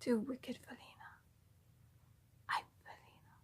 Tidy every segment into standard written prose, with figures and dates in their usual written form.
to wicked Felina. I'm Felina.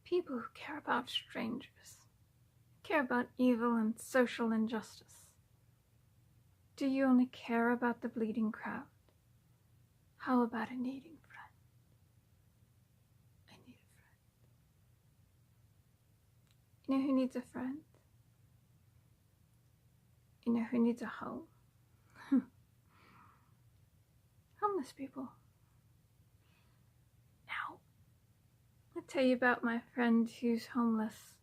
People who care about strangers, care about evil and social injustice. Do you only care about the bleeding crowd? How about a needing friend? I need a friend. You know who needs a friend? You know who needs a home? Homeless people. Now, I'll tell you about my friend who's homeless.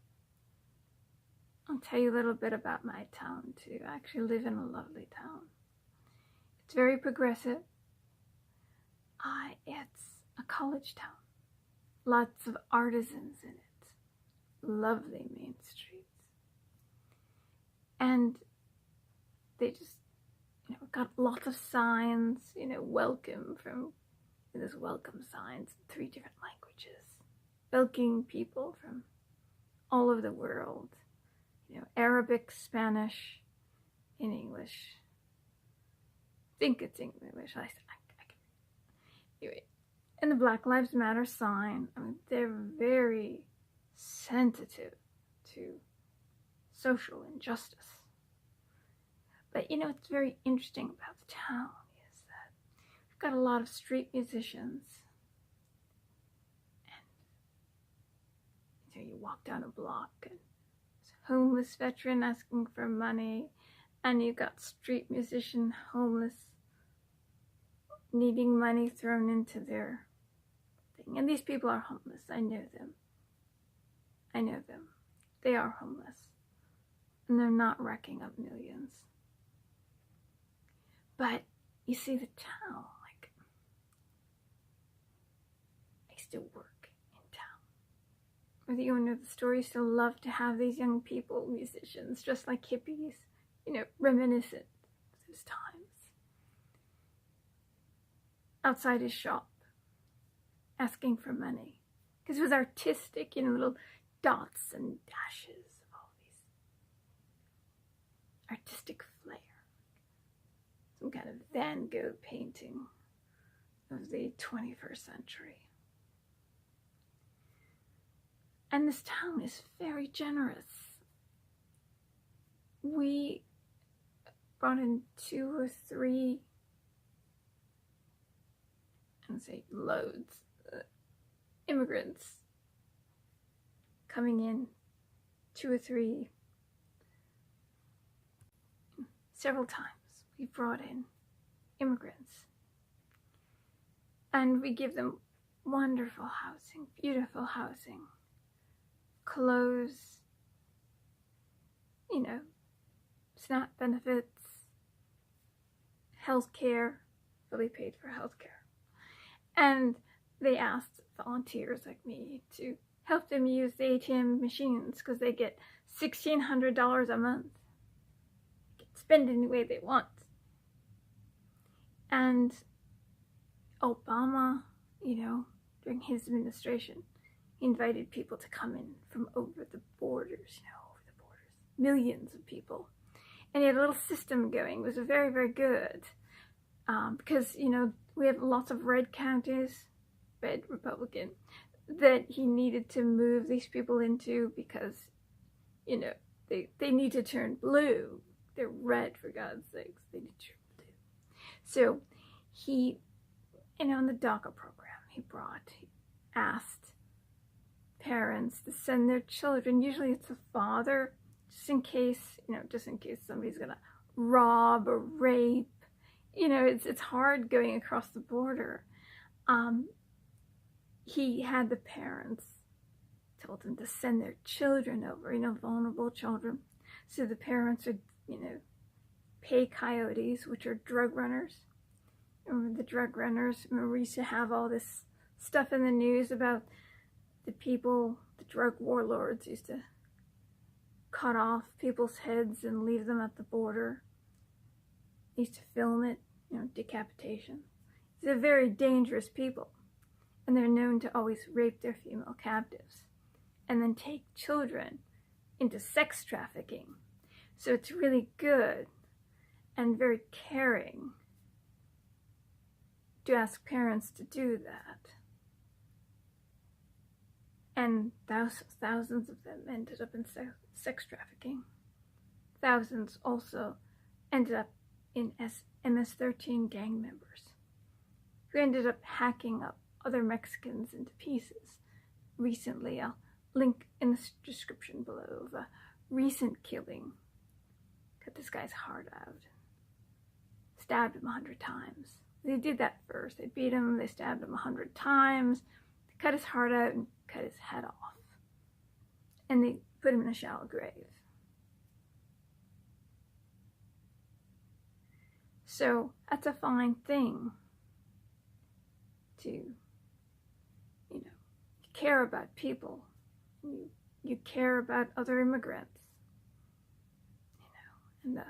I'll tell you a little bit about my town too. I actually live in a lovely town. It's very progressive. It's a college town. Lots of artisans in it. Lovely main streets. And they just, got lots of signs, welcome from, there's welcome signs in 3 different languages. Welcoming people from all over the world. Arabic, Spanish, in English. I think it's English. Anyway, and the Black Lives Matter sign, they're very sensitive to social injustice. But what's very interesting about the town is that we've got a lot of street musicians. And you walk down a block and homeless veteran asking for money, and you got street musician homeless needing money thrown into their thing. And these people are homeless. I know them. They are homeless, and they're not racking up millions. But you see, the town, I used to work in town, where the owner of the store used to love to have these young people, musicians, just like hippies, reminiscent of those times, outside his shop, asking for money. Because it was artistic, little dots and dashes of all these artistic flair. Some kind of Van Gogh painting of the 21st century. And this town is very generous. We brought in 2 or 3, I don't say loads, immigrants coming in, 2 or 3, several times. We brought in immigrants, and we give them wonderful housing, beautiful housing, clothes, SNAP benefits, health care, fully paid for health care. And they asked volunteers like me to help them use the ATM machines because they get $1,600 a month. They can spend any way they want. And Obama, during his administration, he invited people to come in from over the borders, millions of people. And he had a little system going. It was very, very good. Because, we have lots of red counties, red Republican, that he needed to move these people into because, they need to turn blue. They're red, for God's sakes. They need to turn blue. So he, in the DACA program, he asked parents to send their children. Usually it's a father, just in case somebody's gonna rob or rape. It's hard going across the border. He had the parents, told them to send their children over, vulnerable children. So the parents would, pay coyotes, which are drug runners. Remember the drug runners? Remember we used to have all this stuff in the news about the people, the drug warlords used to cut off people's heads and leave them at the border. They used to film it, decapitation. They're very dangerous people, and they're known to always rape their female captives and then take children into sex trafficking. So it's really good and very caring to ask parents to do that. And thousands of them ended up in sex trafficking. Thousands also ended up in MS-13 gang members who ended up hacking up other Mexicans into pieces. Recently, I'll link in the description below of a recent killing. Cut this guy's heart out. Stabbed him 100 times. They did that first. They beat him, they stabbed him 100 times, they cut his heart out and cut his head off. And they put him in a shallow grave. So that's a fine thing to, you care about people. You care about other immigrants. And the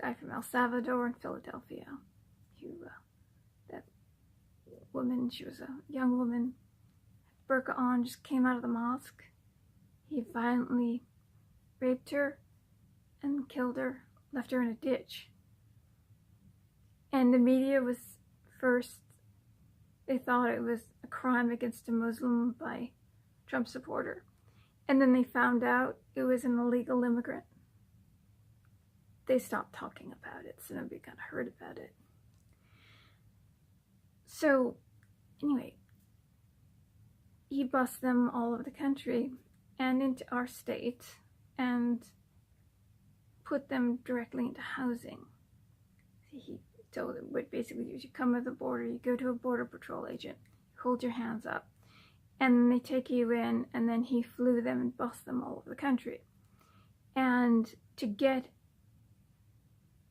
guy from El Salvador and Philadelphia, that woman, she was a young woman, burqa on, just came out of the mosque. He violently raped her and killed her, left her in a ditch. And the media was first, they thought it was a crime against a Muslim by a Trump supporter. And then they found out it was an illegal immigrant. They stopped talking about it, so nobody kind of heard about it. So, anyway, he bussed them all over the country and into our state and put them directly into housing. He told them what basically do is you come to the border, you go to a border patrol agent, hold your hands up, and then they take you in, and then he flew them and bussed them all over the country. And to get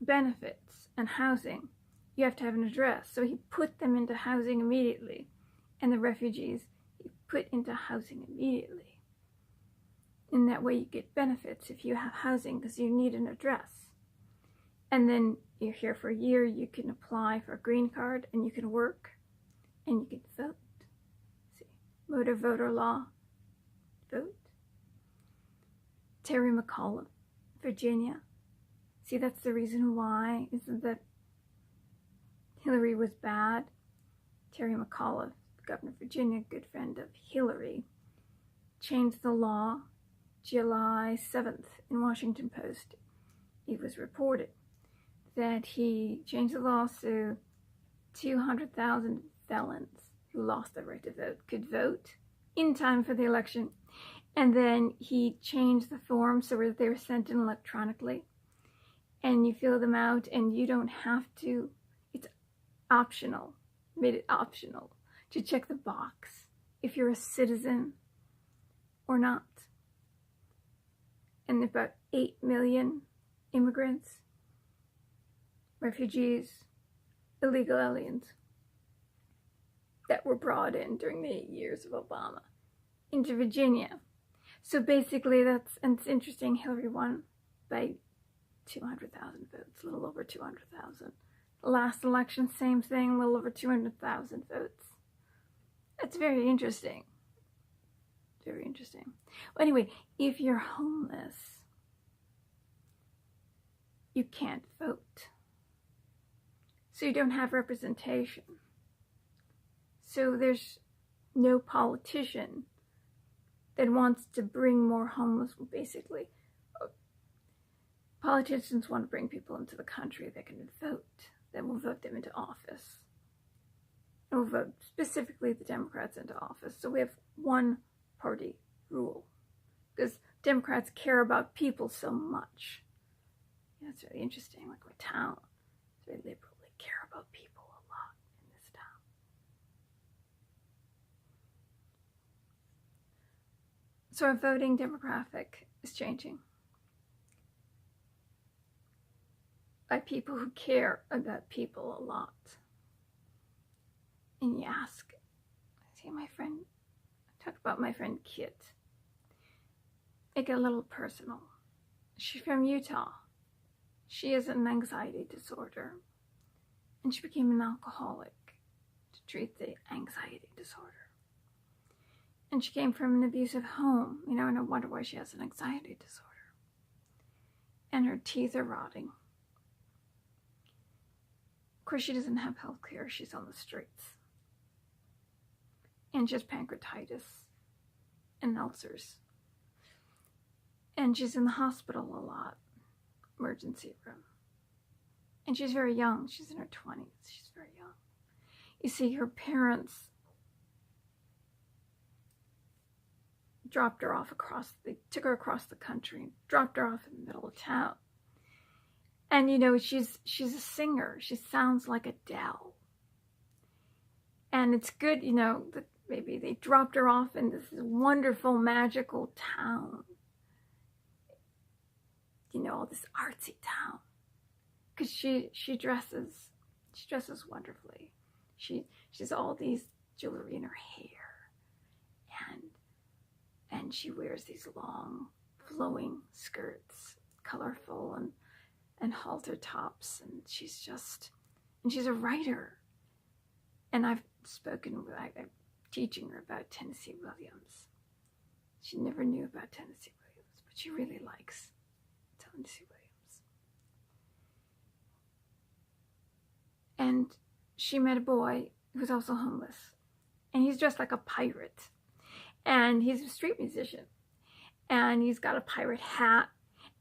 benefits and housing, you have to have an address. So he put them into housing immediately, and the refugees he put into housing immediately. In that way you get benefits if you have housing, because you need an address. And then you're here for a year, you can apply for a green card, and you can work, and you can vote. See, motor voter law, vote. Terry McAuliffe, Virginia. See, that's the reason why, isn't that Hillary was bad? Terry McAuliffe, governor of Virginia, good friend of Hillary, changed the law July 7th in Washington Post. It was reported that he changed the law so 200,000 felons who lost their right to vote could vote in time for the election. And then he changed the forms so that they were sent in electronically. And you fill them out, and you don't have to, it's optional, made it optional to check the box if you're a citizen or not. And about 8 million immigrants, refugees, illegal aliens that were brought in during the 8 years of Obama into Virginia. So basically that's, and it's interesting, Hillary won by 200,000 votes, a little over 200,000. The last election, same thing, a little over 200,000 votes. That's very interesting. Very interesting. Well, anyway, if you're homeless, you can't vote. So you don't have representation. So there's no politician that wants to bring more homeless, basically. Politicians want to bring people into the country that can vote, that will vote them into office. And will vote specifically the Democrats into office. So we have one party rule, because Democrats care about people so much. Yeah, it's really interesting. Like my town, it's very liberal. They care about people a lot in this town. So our voting demographic is changing by people who care about people a lot. And you ask, see my friend, talk about my friend Kit. Make it a little personal. She's from Utah. She has an anxiety disorder, and she became an alcoholic to treat the anxiety disorder. And she came from an abusive home, and I wonder why she has an anxiety disorder. and her teeth are rotting. Of course, she doesn't have health care. She's on the streets. And she has pancreatitis and ulcers. And she's in the hospital a lot, emergency room. And she's very young. She's in her 20s. She's very young. You see, her parents dropped her off they took her across the country, dropped her off in the middle of town. And, you know, she's a singer. She sounds like Adele. And it's good, you know, that maybe they dropped her off in this wonderful, magical town. You know, this artsy town. Because she dresses wonderfully. She's all these jewelry in her hair. And she wears these long, flowing skirts, colorful and halter tops. And she's a writer. And I'm teaching her about Tennessee Williams. She never knew about Tennessee Williams, but she really likes Tennessee Williams. And she met a boy who's also homeless. And he's dressed like a pirate. And he's a street musician. And he's got a pirate hat.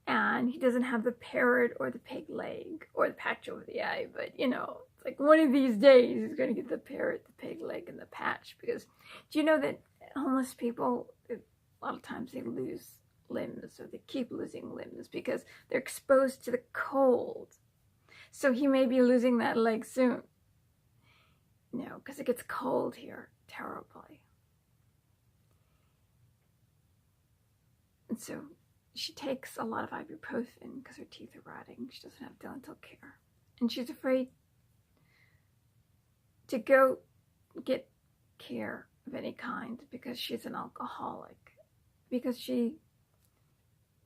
And he doesn't have the parrot or the peg leg or the patch over the eye. But, you know, it's like one of these days he's going to get the parrot, the peg leg, and the patch. Because do you know that homeless people, a lot of times they lose limbs, or they keep losing limbs because they're exposed to the cold. So he may be losing that leg soon. You know, because it gets cold here terribly. And so she takes a lot of ibuprofen because her teeth are rotting. She doesn't have dental care. And she's afraid to go get care of any kind because she's an alcoholic. Because she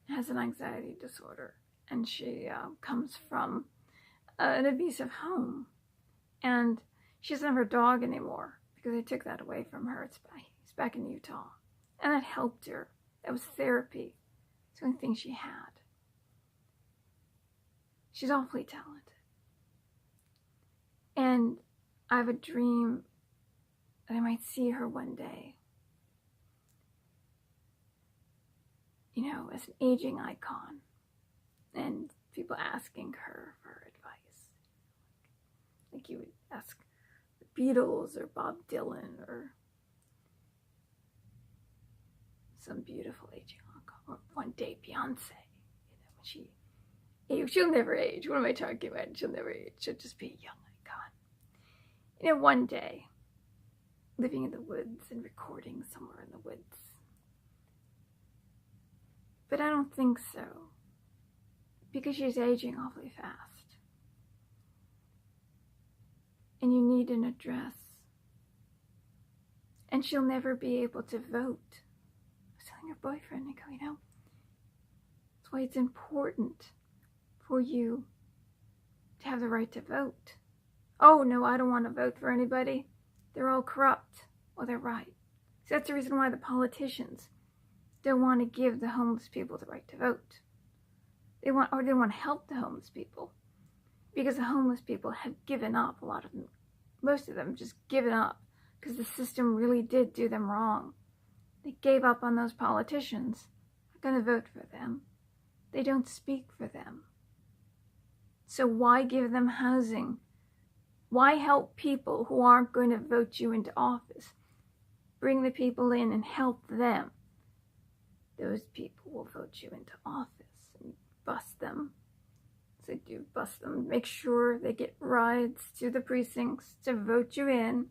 has an anxiety disorder. And she comes from an abusive home. And she doesn't have her dog anymore because they took that away from her. He's back in Utah. And that helped her. That was therapy. It's the only thing she had. She's awfully talented. And I have a dream that I might see her one day. You know, as an aging icon. And people asking her for advice. Like you would ask the Beatles or Bob Dylan or some beautiful aging icon. Or one day Beyonce. You know, when she'll never age. What am I talking about? She'll never age. She'll just be a young icon. You know, one day, living in the woods and recording somewhere in the woods. But I don't think so. Because she's aging awfully fast. And you need an address. And she'll never be able to vote. I was telling her boyfriend, I go, you know, that's why it's important for you to have the right to vote. Oh, no, I don't want to vote for anybody. They're all corrupt. Well, they're right. So that's the reason why the politicians don't want to give the homeless people the right to vote. They want to help the homeless people. Because the homeless people have given up, a lot of them. Most of them just given up because the system really did do them wrong. They gave up on those politicians. I'm going to vote for them. They don't speak for them. So why give them housing? Why help people who aren't going to vote you into office? Bring the people in and help them. Those people will vote you into office and bust them. So do bust them. Make sure they get rides to the precincts to vote you in.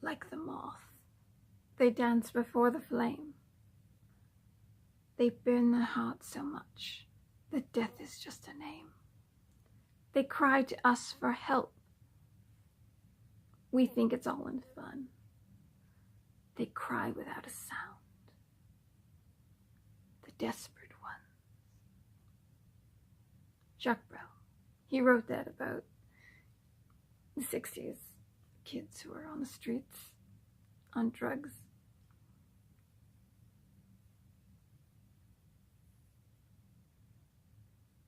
Like the moth, they dance before the flame. They burn their hearts so much that death is just a name. They cry to us for help. We think it's all in fun. They cry without a sound. The desperate ones. Jaques Brel, he wrote that about the 60s, kids who were on the streets. on drugs.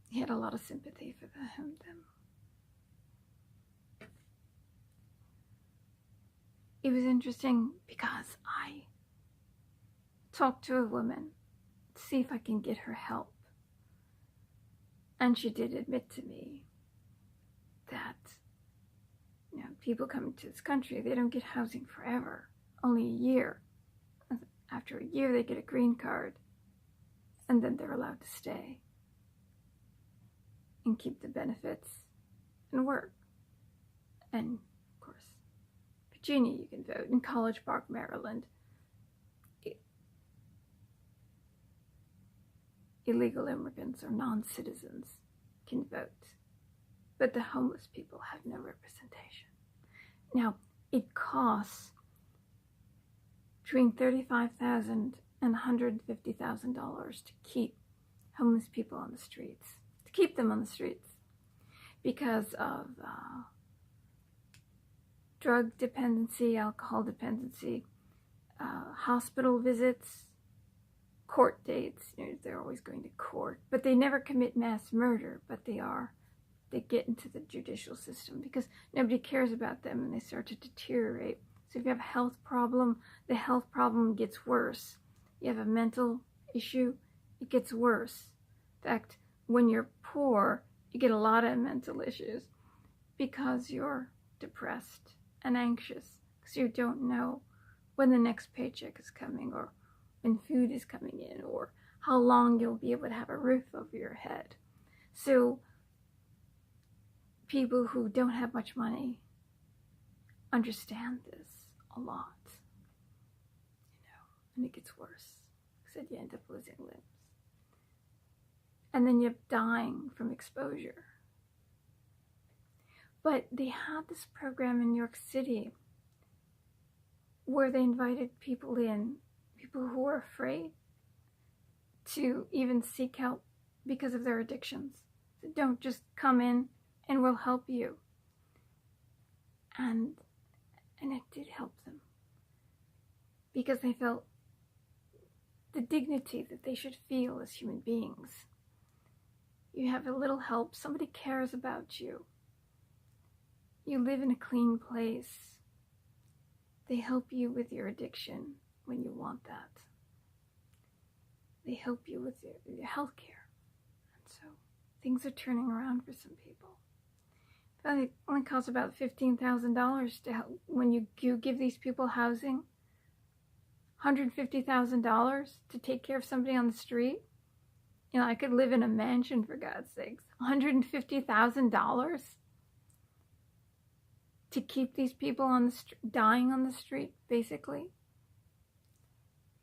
He had a lot of sympathy for them. It was interesting because I talked to a woman to see if I can get her help. And she did admit to me that, people coming to this country, they don't get housing forever, only a year. After a year, they get a green card, and then they're allowed to stay and keep the benefits and work. And, of course, Virginia, you can vote. In College Park, Maryland, illegal immigrants or non-citizens can vote, but the homeless people have no representation. Now, it costs between $35,000 and $150,000 to keep homeless people on the streets, because of drug dependency, alcohol dependency, hospital visits, court dates. They're always going to court, but they never commit mass murder, but they get into the judicial system because nobody cares about them and they start to deteriorate. So if you have a health problem, the health problem gets worse. You have a mental issue, it gets worse. In fact, when you're poor, you get a lot of mental issues because you're depressed and anxious because you don't know when the next paycheck is coming or when food is coming in or how long you'll be able to have a roof over your head. So people who don't have much money understand this a lot, and it gets worse because you end up losing limbs. And then you're dying from exposure. But they had this program in New York City where they invited people who were afraid to even seek help because of their addictions. So don't just come in and we'll help you. And it did help them because they felt the dignity that they should feel as human beings. You have a little help, somebody cares about you. You live in a clean place. They help you with your addiction when you want that. They help you with your health care. And so things are turning around for some people. It only costs about $15,000 to help when you give these people housing. $150,000 to take care of somebody on the street. I could live in a mansion for God's sakes. $150,000 to keep these people dying on the street, basically.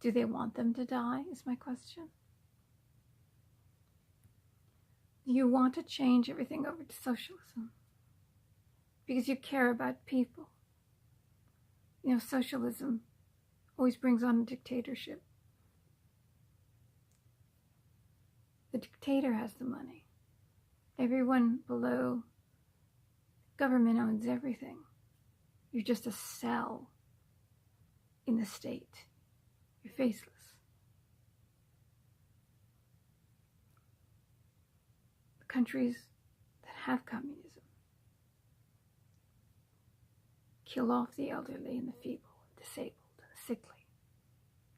Do they want them to die, is my question. You want to change everything over to socialism because you care about people. Socialism always brings on a dictatorship. The dictator has the money. Everyone below government owns everything. You're just a cell in the state. You're faceless. The countries that have communism kill off the elderly and the feeble, and disabled, and the sickly.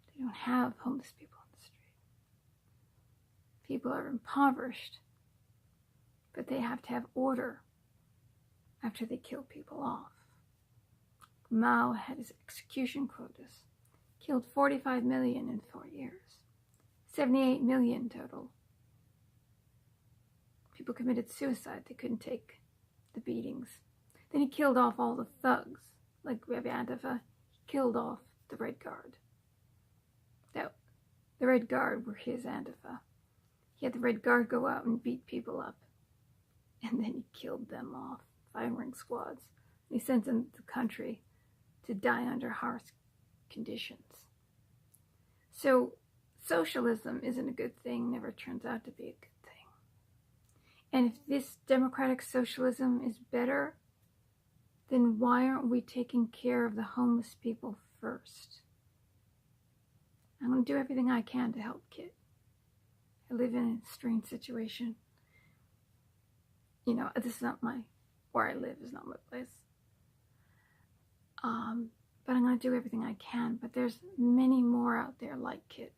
They don't have homeless people on the street. People are impoverished, but they have to have order after they kill people off. Mao had his execution quotas, killed 45 million in 4 years, 78 million total. People committed suicide, they couldn't take the beatings. Then he killed off all the thugs, like we have Antifa. He killed off the Red Guard. The Red Guard were his Antifa. He had the Red Guard go out and beat people up, and then he killed them off, firing squads. And he sent them to the country to die under harsh conditions. So socialism isn't a good thing, never turns out to be a good thing. And if this democratic socialism is better, then why aren't we taking care of the homeless people first. I'm going to do everything I can to help Kit. I live in a strange situation. You know, this is not where I live is not my place. But I'm going to do everything I can. But there's many more out there like Kit.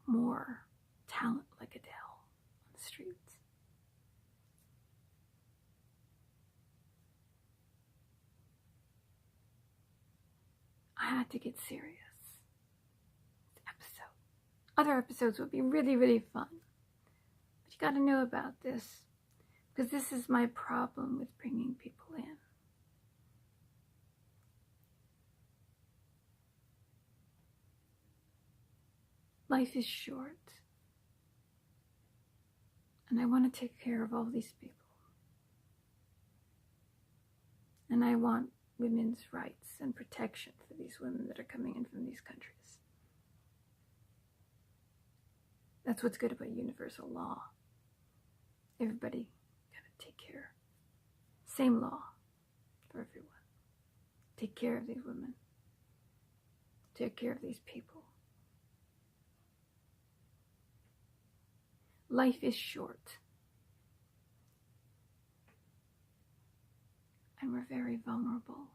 More talent like Adele on the streets. I had to get serious. This episode. Other episodes would be really, really fun. But you got to know about this. Because this is my problem with bringing people in. Life is short. And I want to take care of all these people. And I want women's rights and protection for these women that are coming in from these countries. That's what's good about universal law. Everybody gotta take care. Same law for everyone. Take care of these women. Take care of these people. Life is short. And we're very vulnerable.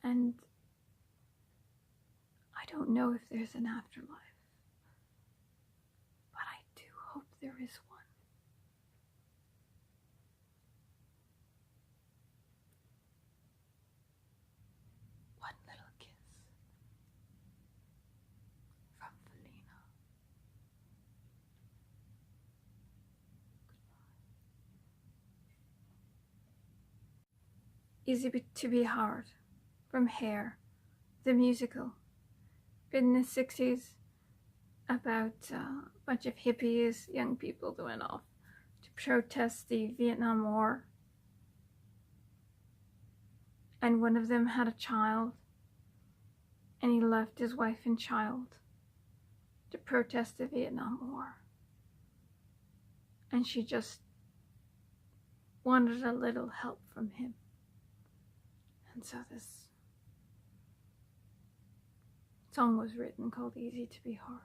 And I don't know if there's an afterlife. But I do hope there is one. One little kiss from Felina. Easy to be hard, from Hair, the musical, written in the 60s about a bunch of hippies, young people that went off to protest the Vietnam War. And one of them had a child, and he left his wife and child to protest the Vietnam War. And she just wanted a little help from him. And so this song was written called Easy to Be Hard.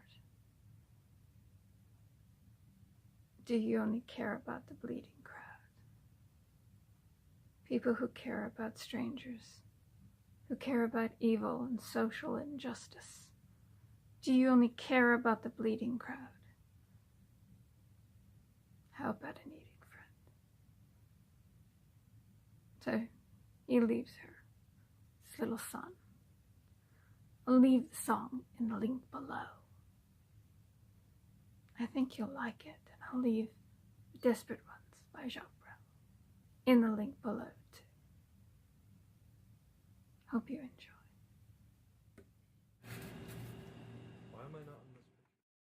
Do you only care about the bleeding crowd? People who care about strangers, who care about evil and social injustice. Do you only care about the bleeding crowd? How about a needing friend? So he leaves her, his little son. I'll leave the song in the link below. I think you'll like it, and I'll leave Desperate Ones by Jaques Brel in the link below.